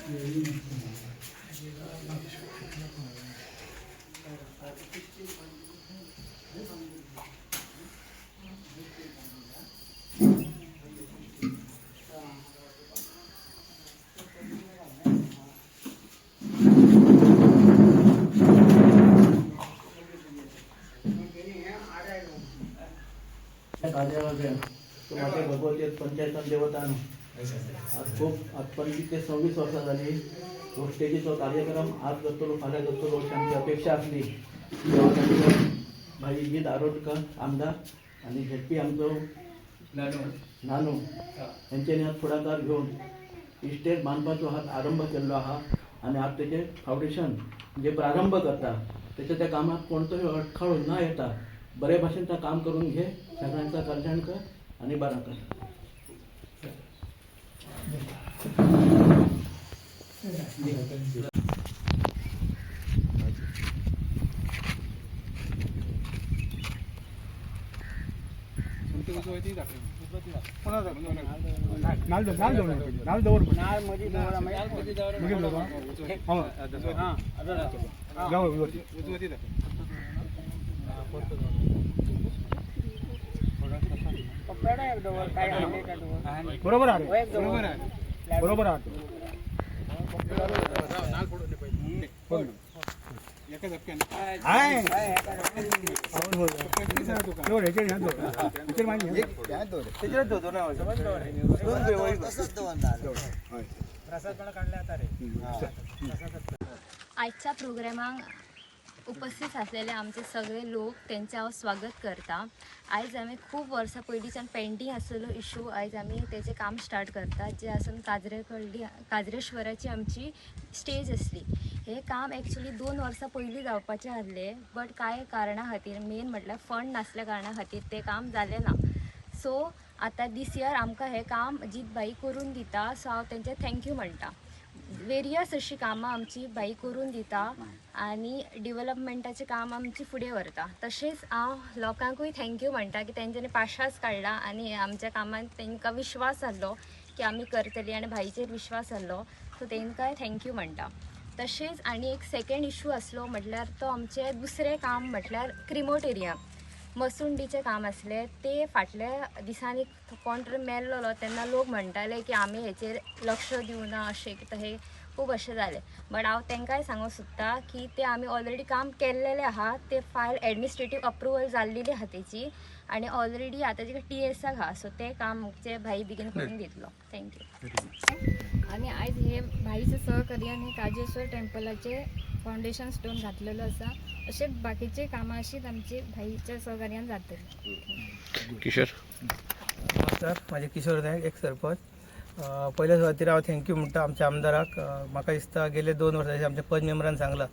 माझ्या भगवती पंचायत देवतानो आज खूप आज 25 ते 26 वर्ष झाली गोष्टीचा कार्यक्रम आज करतो फाल्या करतो आमची अपेक्षा असली भाई जी दारोडकर आमदार आणि झेडपी आमचो नानू यांच्यानी आज पुढाकार घेऊन इस्टेट बांधपाचो हात आरंभ केलो आहा आणि आज त्याचे फाउंडेशन जे प्रारंभ करता त्याच्या त्या कामात कोणतंही अडथळा न येता बऱ्या भाषेचं काम करून घे सगळ्यांचा कल्याण कर आणि बरा कर. बरोबर आहे बरोबर आहे आजच्या प्रोग्रामाक उपस्थित असलेले आमचे सगळे लोक त्यांचे हांव स्वागत करता. आयज आमी खूब वर्सां पयलींच्यान पेंडींग आसलेलो इशू आयज आमी तेजें काम स्टार्ट करता जे आसून काजरेश्वराची आमची स्टेज आसली. हे काम एक्चुली 2 वर्सां पयलीं जावपाचें आसले बट कांय कारणां खातीर मेन म्हटल्यार फंड नासल्या कारणां खातीर तें काम जालें ना. सो आतां दीस इयर आमकां हें काम जीत भाई करून दिता सो हांव तेंचे थँक्यू म्हणटा. वेरियस अशी कामां आमची बाई करून दिता आणि डेव्हलपमेंटाचे काम आमची फुडें व्हरता. तशेंच हांव लोकांकूय थँक्यू म्हणटा की तेंच्यांनी पाशास काडला आनी आमच्या कामांत तेंकां विश्वास आसलो की आमी करतली आनी भाईचेर विश्वास आसलो सो तेंकांय थँक्यू म्हणटा. तशेंच आनी एक सेकंड इशू आसलो म्हटल्यार तो आमचे दुसरें काम म्हटल्यार क्रिमोटेरियम मसुंडीचें काम आसलें. ते फाटल्या दिसांनी कोण तरी मेल्लो तेन्ना लोक म्हणटाले की आमी हेचेर लक्ष दिवना अशें तहें खूब अशें जालें. बट हांव तेंकांय सांगूंक सोदता की ते आमी ऑलरेडी काम केल्लेलें आहा. ते फायल एडमिनिस्ट्रेटीव अप्रुवल जाल्लेली आहा तेची आनी ऑलरेडी आतां तिका TSक आहा सो ते काम आमचे भाई बेगीन करून दितलो. थँक्यू. आनी आयज हे भाईच्या सहकार्यान हे काजेश्वर टेम्पलाचे फाउंडेशन स्टोन घातलेलो आसा. अशेंच बाकीचे कामां अशीच आमची भाईच्या सहकार्यान जातली. किशोर नमस्कार, माझे किशोर नायक एक सरपंच. पहिल्या सुवातेर हांव थँक्यू म्हणटा आमच्या आमदाराक. म्हाका दिसता गेले 2 वर्सांचे आमच्या पंच मेंबरान सांगला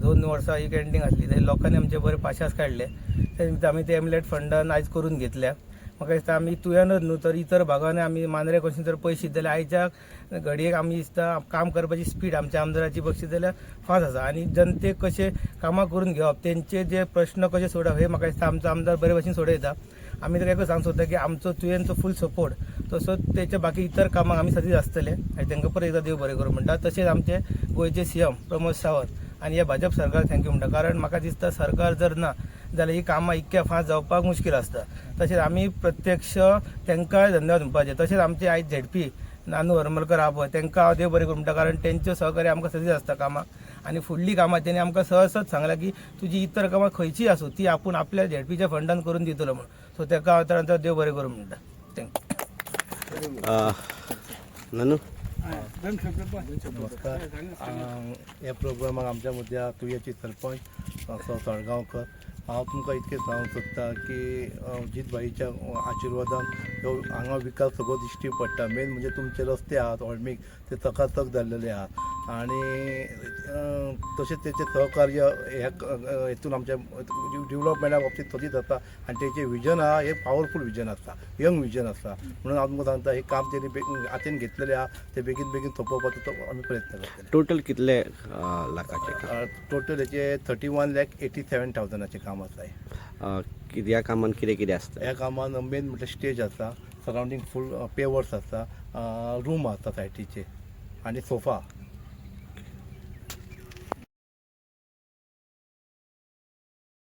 2 वर्सां ही एंडिंग आसली तरी लोकांनी आमचे बरे पाशास काडले. त्या निमित्त आमी ते एमलेट फंडान आयज करून घेतल्या. म्हाका दिसता आमी तुवेंनच न्हू तर इतर भागांनी आमी मांद्रे कशें जर पयस जाल्यार आयच्या घडयेक आमी दिसता काम करपाची स्पीड आमच्या आमदाराची बक्षीस जाल्यार फास्ट आसा. आनी जनतेक कशें कामां करून घेवप तेंचे जे प्रश्न कशे सोडप हे म्हाका दिसता आमचो आमदार बरे भशेन सोडयता. आमी ताका एकच सांगूंक सोदता की आमचो तुवेंचो फूल सपोर्ट तसोच तेचे बाकी इतर कामाक आमी सदींच आसतले आनी तांकां परत एकदां देव बरें करूं म्हणटा. तशेंच आमचे गोंयचे CM प्रमोद सावंत आनी हे भाजप सरकार थँक्यू म्हणटा. कारण म्हाका दिसता सरकार जर ना जाल्यार ही कामां इतक्या फास्ट जावपाक मुश्कील आसता. तशेंच आमी प्रत्यक्ष तांकांय धन्यवाद म्हणपाचे. तशेंच आमचे आयज ZP नानू हरमलकर आहा पळय तांकां हांव देव बरें करूं म्हणटा. कारण तेंचो सहकार्य आमकां सदींच आसता कामाक आनी फुडलीं कामां तेणी आमकां सहजच सांगलां की तुजी इतर कामां खंयचीय आसूं ती आपूण आपल्या ZPच्या फंडान करून दितलो म्हणून. सो ताका हांव तांचो देव बरें करूं म्हणटा. थँक्यू. नानू नमस्कार. ह्या प्रोग्रामाक आमच्या मदल्या तुयेची सरपंच सळगांवकर हांव तुमकां इतकें सांगूंक सोदता की जीत भाईच्या आशिर्वादान ह्यो हांगा विकास सगळो दिश्टी पडटा. मेन म्हणजे तुमचे रस्ते आहात ऑल्मीक ते चकाचक जाल्लेले आहात आनी तशेंच तेचें सहकार्य हेतून आमच्या डेव्हलपमेंटा बाबतींत सदींच जाता आनी तेचें विजन आहा हे पावरफूल विजन आसता, यंग विजन आसता. म्हणून हांव तुमकां सांगता हे काम तेणी हातीन घेतलेलें आहा ते बेगीन बेगीन सोंपोवपाचो आमी प्रयत्न करतले. टोटल कितले लाखाचे? टोटल हेचे 31,87,000चे काम आसा. ह्या कामान कितें कितें आसता? ह्या कामान मेन म्हटल्यार स्टेज आसा, सरावंडींग फूल पेवर्स आसा, रूम आसता सायटीचे आनी सोफा